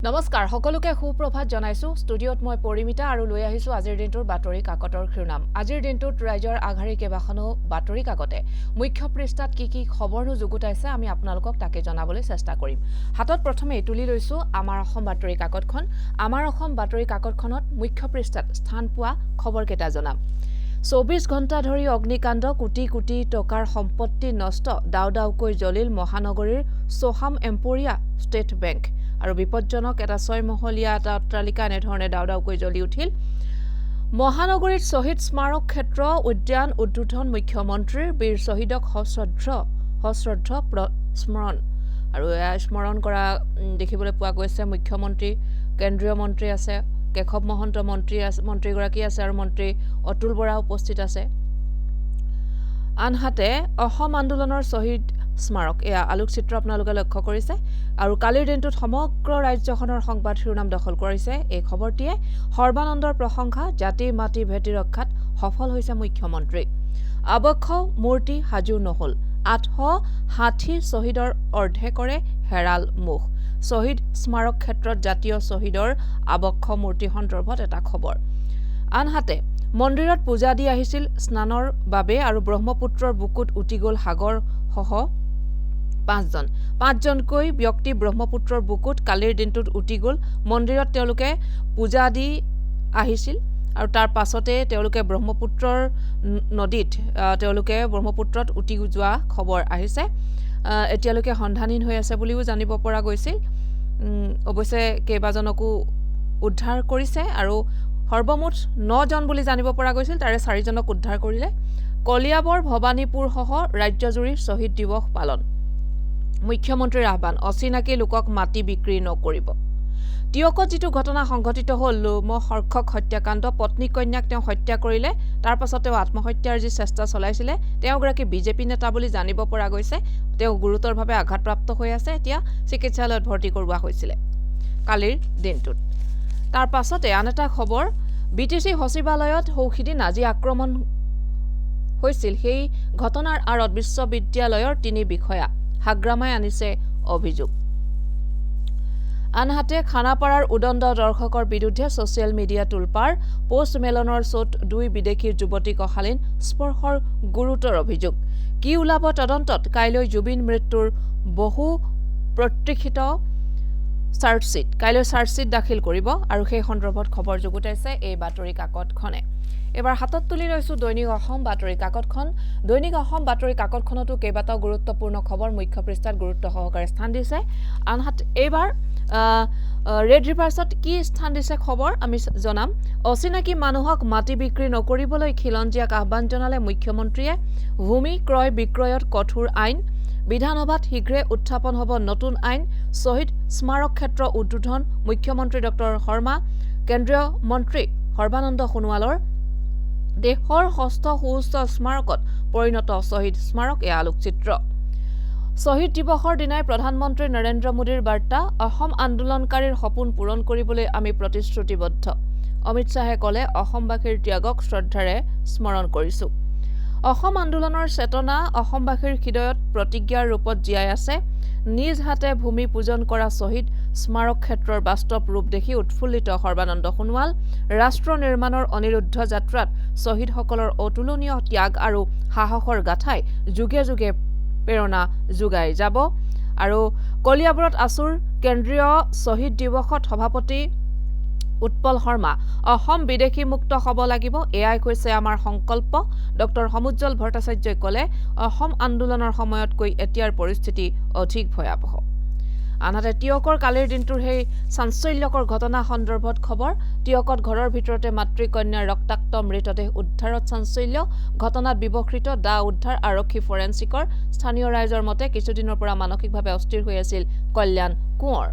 নমস্কাৰ সকলোকে সুপ্ৰভাত জনাইছো ষ্টুডিঅত মই পৰিমিতা আৰু লৈ আহিছো আজিৰ দিনটোৰ বাতৰি কাকতৰ শিৰোনাম আজিৰ দিনটোত ৰাজ্যৰ আঘাৰী কেবাখনো বাতৰি কাকতে মুখ্য পৃষ্ঠাত কি খবৰনো যুগুতাইছে আমি আপোনালোকক তাকে জনাবলৈ চেষ্টা কৰিম হাতত প্ৰথমে তুলি লৈছো আমাৰ অসম বাতৰি কাকতখন আমাৰ অসম বাতৰি কাকতখনত মুখ্য পৃষ্ঠাত স্থান পোৱা খবৰকেইটা জনাম 24 ঘণ্টা ধৰি অগ্নিকাণ্ড কোটি কোটি টকাৰ সম্পত্তি নষ্ট দাউদাউকৈ জ্বলিল মহানগৰীৰ সোহাম এম্পোৰিয়া ষ্টেট বেংক আৰু বিপজ্জনক এটা 6 মহলীয়া এটা অট্টালিকা এনেধৰণে দাউদাউকৈ জ্বলি উঠিল মহানগৰীৰ শহীদ স্মাৰক ক্ষেত্ৰ উদ্যান উদ্বোধন মুখ্যমন্ত্ৰীৰ বীৰ শহীদক সশ্ৰদ্ধ স্মৰণ আৰু স্মৰণ কৰা দেখিবলৈ পোৱা গৈছে মুখ্যমন্ত্ৰী কেন্দ্ৰীয় মন্ত্ৰী আছে কেশৱ মহন্ত মন্ত্ৰীগৰাকী আছে আৰু মন্ত্ৰী অতুল বৰা উপস্থিত আছে আনহাতে অসম আন্দোলনৰ শহীদ স্মাৰক এয়া আলোকচিত্ৰ আপোনালোকে লক্ষ্য কৰিছে আৰু কালিৰ দিনটোত সমগ্ৰ ৰাজ্যখনৰ সংবাদ শিৰোনাম দখল কৰিছে এই খবৰটিয়ে সৰ্বানন্দৰ প্ৰশংসা জাতি মাটি ভেটি ৰক্ষাত সফল হৈছে মুখ্যমন্ত্ৰী আবক্ষ মূৰ্তি হাজু নহল 860 শহীদৰ অৰ্ধেকৰে হেৰাল মুখ শহীদ স্মাৰক ক্ষেত্ৰত জাতীয় শহীদৰ আবক্ষ মূৰ্তি সন্দৰ্ভত এটা খবৰ আনহাতে মন্দিৰত পূজা দি আহিছিল স্নানৰ বাবে আৰু ব্ৰহ্মপুত্ৰৰ বুকুত উটি গল সাগৰ সহ পাঁচজনকৈ ব্যক্তি ব্ৰহ্মপুত্ৰৰ বুকুত কালিৰ দিনটোত উটি গল মন্দিৰত তেওঁলোকে পূজা দি আহিছিল আৰু তাৰ পাছতে তেওঁলোকে ব্ৰহ্মপুত্ৰৰ নদীত তেওঁলোকে ব্ৰহ্মপুত্ৰত উটি যোৱা খবৰ আহিছে এতিয়ালৈকে সন্ধানহীন হৈ আছে বুলিও জানিব পৰা গৈছিল অৱশ্যে কেইবাজনকো উদ্ধাৰ কৰিছে আৰু সৰ্বমুঠ 9 জন বুলি জানিব পৰা গৈছিল তাৰে 4 জনক উদ্ধাৰ কৰিলে কলিয়াবৰ ভবানীপুৰ সহ ৰাজ্যজুৰি শহীদ দিৱস পালন মুখ্যমন্ত্ৰীৰ আহ্বান অচিনাকি লোকক মাটি বিক্ৰী নকৰিব তিয়কত যিটো ঘটনা সংঘটিত হ'ল লোমহৰ্ষক হত্যাকাণ্ড পত্নী কন্যাক তেওঁ হত্যা কৰিলে তাৰ পাছত তেওঁ আত্মহত্যাৰ যি চেষ্টা চলাইছিলে তেওঁগৰাকী বিজেপি নেতা বুলি জানিব পৰা গৈছে তেওঁ গুৰুতৰভাৱে আঘাতপ্ৰাপ্ত হৈ আছে এতিয়া চিকিৎসালয়ত ভৰ্তি কৰোৱা হৈছিল কালিৰ দিনটোত তাৰ পাছতে আন এটা খবৰ বিটিচি সচিবালয়ত সৌখিদিন আজি আক্ৰমণ হৈছিল সেই ঘটনাৰ আঁৰত বিশ্ববিদ্যালয়ৰ 3 বিষয়া হাগ্ৰামাই আনিছে অভিযোগ আনহাতে খানাপাৰাৰ উদণ্ড দৰ্শকৰ বিৰুদ্ধে ছচিয়েল মিডিয়া তুলপাৰ পোষ্ট মেলনৰ শ্বট 2 বিদেশীৰ যুৱতীক অশালীন স্পৰ্শৰ গুৰুতৰ অভিযোগ কি ওলাব তদন্তত কাইলৈ জুবিন মৃত্যুৰ বহু প্ৰতীক্ষিত চাৰ্জশ্বিট দাখিল কৰিব আৰু সেই সন্দৰ্ভত খবৰ যুগুতাইছে এই বাতৰি কাকতখনে এবাৰ হাতত তুলি লৈছো দৈনিক অসম বাতৰি কাকতখন দৈনিক অসম বাতৰি কাকতখনতো কেইবাটাও গুৰুত্বপূৰ্ণ খবৰ মুখ্য পৃষ্ঠাত গুৰুত্ব সহকাৰে স্থান দিছে আনহাতে এইবাৰ ৰেড ৰিভাৰ্ছত কি স্থান দিছে খবৰ আমি জনাম অচিনাকি মানুহক মাটি বিক্ৰী নকৰিবলৈ খিলঞ্জীয়াক আহ্বান জনালে মুখ্যমন্ত্ৰীয়ে ভূমি ক্ৰয় বিক্ৰয়ত কঠোৰ আইন বিধানসভাত শীঘ্ৰে উত্থাপন হ'ব নতুন আইন শহীদ স্মাৰক ক্ষেত্ৰ উদ্বোধন মুখ্যমন্ত্ৰী ডক্টৰ শৰ্মা কেন্দ্ৰীয় মন্ত্ৰী সৰ্বানন্দ সোণোৱালৰ দেশৰ ষষ্ঠ সুউচ্চ স্মাৰকত পৰিণত শহীদ স্মাৰক এয়া আলোকচিত্ৰ শহীদ দিৱসৰ দিনাই প্ৰধানমন্ত্ৰী নৰেন্দ্ৰ মোদীৰ বাৰ্তা অসম আন্দোলনকাৰীৰ সপোন পূৰণ কৰিবলৈ আমি প্ৰতিশ্ৰুতিবদ্ধ অমিত শ্বাহে ক'লে অসমবাসীৰ ত্যাগক শ্ৰদ্ধাৰে স্মৰণ কৰিছো অসম আন্দোলনৰ চেতনা অসমবাসীৰ হৃদয়ত প্ৰতিজ্ঞাৰ ৰূপত জীয়াই আছে নিজ হাতে ভূমি পূজন কৰা শহীদ স্মাৰক ক্ষেত্ৰৰ বাস্তৱ ৰূপ দেখি উৎফুল্লিত সৰ্বানন্দ সোণোৱাল ৰাষ্ট্ৰ নিৰ্মাণৰ অনিৰুদ্ধ যাত্ৰাত শহীদসকলৰ অতুলনীয় ত্যাগ আৰু সাহসৰ গাথাই যুগে যুগে প্ৰেৰণা যোগাই যাব আৰু কলিয়াবৰত আছুৰ কেন্দ্ৰীয় শহীদ দিৱসত সভাপতি উৎপল শৰ্মা অসম বিদেশী মুক্ত হ'ব লাগিব এয়াই হৈছে আমাৰ সংকল্প ডক্টৰ সমুজ্জ্বল ভট্টাচাৰ্যই ক'লে অসম আন্দোলনৰ সময়তকৈ এতিয়াৰ পৰিস্থিতি অধিক ভয়াৱহ আনহাতে তিয়কৰ কালিৰ দিনটোৰ সেই চাঞ্চল্যকৰ ঘটনা সন্দৰ্ভত খবৰ তিয়কত ঘৰৰ ভিতৰতে মাতৃকন্যাৰ ৰক্তাক্ত মৃতদেহ উদ্ধাৰত চাঞ্চল্য ঘটনাত বিবৰ্ষিত দা উদ্ধাৰ আৰক্ষী ফৰেন্সিকৰ স্থানীয় ৰাইজৰ মতে কিছুদিনৰ পৰা মানসিকভাৱে অস্থিৰ হৈ আছিল কল্যাণ কোঁৱৰ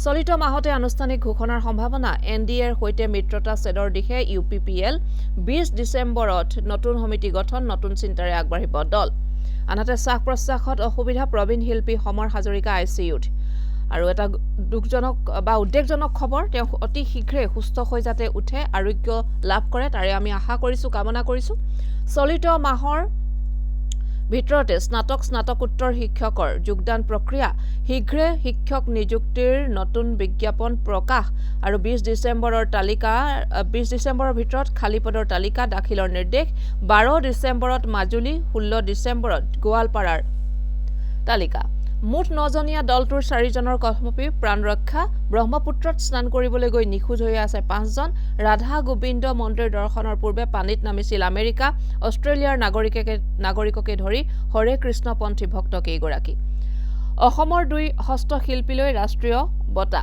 চলিত মাহতে আনুষ্ঠানিক ঘোষণাৰ সম্ভাৱনা এনডিএৰ সৈতে মিত্ৰতা ছেদৰ দিশে ইউপিপিএল 20 ডিচেম্বৰত নতুন সমিতি গঠন নতুন চিন্তাৰে আগবাঢ়িব দল আনহাতে শ্বাস প্ৰশ্বাসত অসুবিধা প্ৰবীণ শিল্পী সমৰ হাজৰিকা আইচিইউত আৰু এটা দুখজনক বা উদ্বেগজনক খবৰ তেওঁ অতি শীঘ্ৰে সুস্থ হৈ যাতে উঠে আৰোগ্য লাভ কৰে তাৰে আমি আশা কৰিছো কামনা কৰিছো চলিত মাহৰ ভিতৰতে স্নাতকোত্তৰ শিক্ষকৰ যোগদান প্ৰক্ৰিয়া শীঘ্ৰে শিক্ষক নিযুক্তিৰ নতুন বিজ্ঞাপন প্ৰকাশ আৰু 20 ডিচেম্বৰৰ ভিতৰত খালী পদৰ তালিকা দাখিলৰ নিৰ্দেশ 12 ডিচেম্বৰত মাজুলী 16 ডিচেম্বৰত গোৱালপাৰাৰ তালিকা মুঠ 9জনীয়া দলটোৰ 4জনৰ কৰ্মপী প্ৰাণ ৰক্ষা ব্ৰহ্মপুত্ৰত স্নান কৰিবলৈ গৈ নিখোজ হৈ আছে 5জন ৰাধা গোবিন্দ মন্দিৰ দৰ্শনৰ পূৰ্বে পানীত নামিছিল আমেৰিকা অষ্ট্ৰেলিয়াৰ নাগৰিককে ধৰি হৰে কৃষ্ণপন্থী ভক্ত কেইগৰাকী অসমৰ 2 হস্তশিল্পীলৈ ৰাষ্ট্ৰীয় বঁটা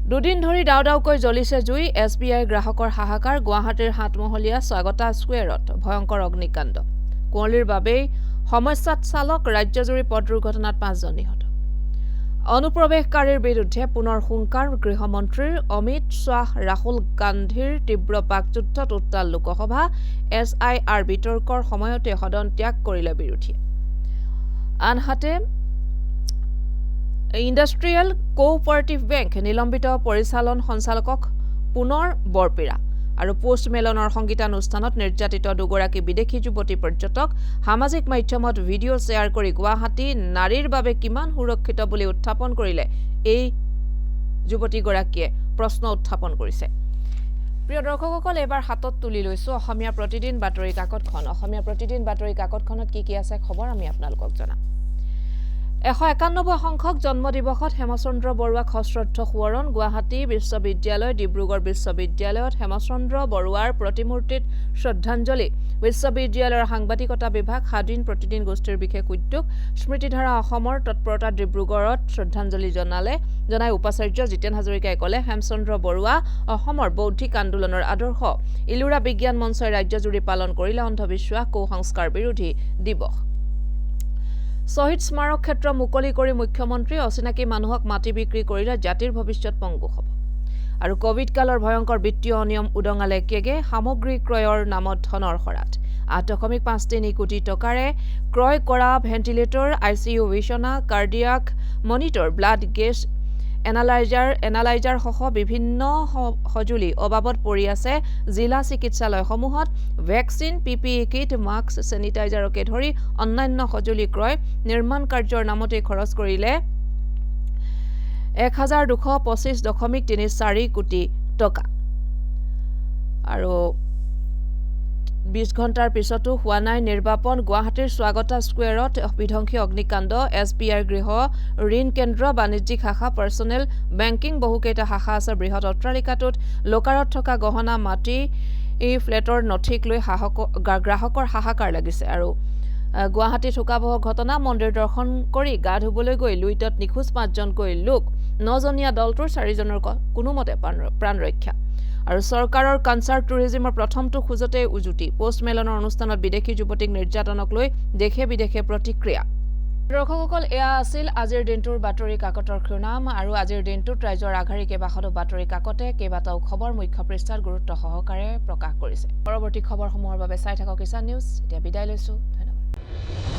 দুদিন ধৰি দাউদাউকৈ জ্বলিছে জুই SBI গ্ৰাহকৰ হাহাকাৰ গুৱাহাটীৰ 7মহলীয়া স্বাগতা স্কোয়াৰত ভয়ংকৰ অগ্নিকাণ্ড কুঁৱলীৰ বাবেই সমস্যাত চালক ৰাজ্যজুৰি পথ দুৰ্ঘটনাত 5জন নিহত অনুপ্ৰৱেশকাৰীৰ বিৰুদ্ধে পুনৰ হুংকাৰ গৃহমন্ত্ৰীৰ অমিত শ্বাহ ৰাহুল গান্ধীৰ তীব্ৰ বাকযুদ্ধত উত্তাল লোকসভা SIR বিতৰ্কৰ সময়তে সদন ত্যাগ কৰিলে বিৰোধীয়ে আনহাতে ইণ্ডাষ্ট্ৰিয়েল কোঅপাৰেটিভ বেংক নিলম্বিত পৰিচালন সঞ্চালকক পুনৰ বৰপীৰা আৰু পোষ্ট মেলনৰ সংগীতানুষ্ঠানত নিৰ্যাতিত দুগৰাকী বিদেশী যুৱতী পৰ্যটক সামাজিক মাধ্যমত ভিডিঅ' শ্বেয়াৰ কৰি গুৱাহাটী নাৰীৰ বাবে কিমান সুৰক্ষিত বুলি উত্থাপন কৰিলে এই যুৱতীগৰাকীয়ে প্ৰশ্ন উত্থাপন কৰিছে প্ৰিয় দৰ্শকসকল এবাৰ হাতত তুলি লৈছো অসমীয়া প্ৰতিদিন বাতৰি কাকতখন অসমীয়া প্ৰতিদিন বাতৰি কাকতখনত কি আছে খবৰ আমি আপোনালোকক জনাম 191 সংখ্যক জন্মদিৱসত হেমচন্দ্ৰ বৰুৱাক সশ্ৰদ্ধ সোঁৱৰণ গুৱাহাটী বিশ্ববিদ্যালয় ডিব্ৰুগড় বিশ্ববিদ্যালয়ত হেমচন্দ্ৰ বৰুৱাৰ প্ৰতিমূৰ্তিত শ্ৰদ্ধাঞ্জলি বিশ্ববিদ্যালয়ৰ সাংবাদিকতা বিভাগ স্বাধীন প্ৰতিদিন গোষ্ঠীৰ বিশেষ উদ্যোগ স্মৃতিধাৰা অসমৰ তৎপৰতা ডিব্ৰুগড়ত শ্ৰদ্ধাঞ্জলি জনাই উপাচাৰ্য জিতেন হাজৰিকাই ক'লে হেমচন্দ্ৰ বৰুৱা অসমৰ বৌদ্ধিক আন্দোলনৰ আদৰ্শ ইলুৰা বিজ্ঞান মঞ্চই ৰাজ্যজুৰি পালন কৰিলে অন্ধবিশ্বাস কুসংস্কাৰ বিৰোধী দিৱস শহীদ স্মাৰক ক্ষেত্ৰ মুকলি কৰি মুখ্যমন্ত্ৰী অচিনাকি মানুহক মাটি বিক্ৰী কৰিলে জাতিৰ ভৱিষ্যত পংগু হ'ব আৰু কোভিড কালৰ ভয়ংকৰ বিত্তীয় অনিয়ম উদঙালে কেগে সামগ্ৰী ক্ৰয়ৰ নামত ধনৰ খৰাত 8.53 কোটি টকাৰে ক্ৰয় কৰা ভেণ্টিলেটৰ ICU বিছনা cardiac monitor blood gas analyser সহ বিভিন্ন সঁজুলি অবাবত পৰি আছে জিলা চিকিৎসালয়সমূহত ভেকচিন PPE কিট মাস্ক চেনিটাইজাৰকে ধৰি অন্যান্য সঁজুলি ক্ৰয় নিৰ্মাণ কাৰ্যৰ নামতে খৰচ কৰিলে 1225.34 কোটি টকা আৰু 20 ঘণ্টাৰ পিছতো হোৱা নাই নিৰ্বাপন গুৱাহাটীৰ স্বাগতা স্কোয়াৰত বিধ্বংসী অগ্নিকাণ্ড SBI গৃহ ঋণ কেন্দ্ৰ বাণিজ্যিক শাখা পাৰ্চনেল বেংকিং বহুকেইটা শাখা আছে বৃহৎ অট্টালিকাটোত লোকাৰত থকা গহনা মাটি এই ফ্লেটৰ নথিক লৈ গ্ৰাহকৰ হাহাকাৰ লাগিছে আৰু গুৱাহাটী থোকাবহ ঘটনা মন্দিৰ দৰ্শন কৰি গা ধুবলৈ গৈ লুইটত নিখোজ 5জনকৈ লোক 9জনীয়া দলটোৰ 4জনৰ কোনোমতে প্ৰাণ ৰক্ষা আৰু চৰকাৰৰ কনচাৰ্ট টুৰিজমৰ প্ৰথমটো খুজতে উজুটি পোষ্ট মেলনৰ অনুষ্ঠানত বিদেশী যুৱতীক নিৰ্যাতনক লৈ দেশে বিদেশে প্ৰতিক্ৰিয়া দৰ্শকসকল এয়া আছিল আজিৰ দিনটোৰ বাতৰি কাকতৰ শিৰোনাম আৰু আজিৰ দিনটোত ৰাজ্যৰ আগশাৰী কেইবাখনো বাতৰি কাকতে কেইবাটাও খবৰ মুখ্য পৃষ্ঠাত গুৰুত্ব সহকাৰে প্ৰকাশ কৰিছে পৰৱৰ্তী খবৰসমূহৰ বাবে চাই থাকক কিষাণ নিউজ এতিয়া বিদায় লৈছো ধন্যবাদ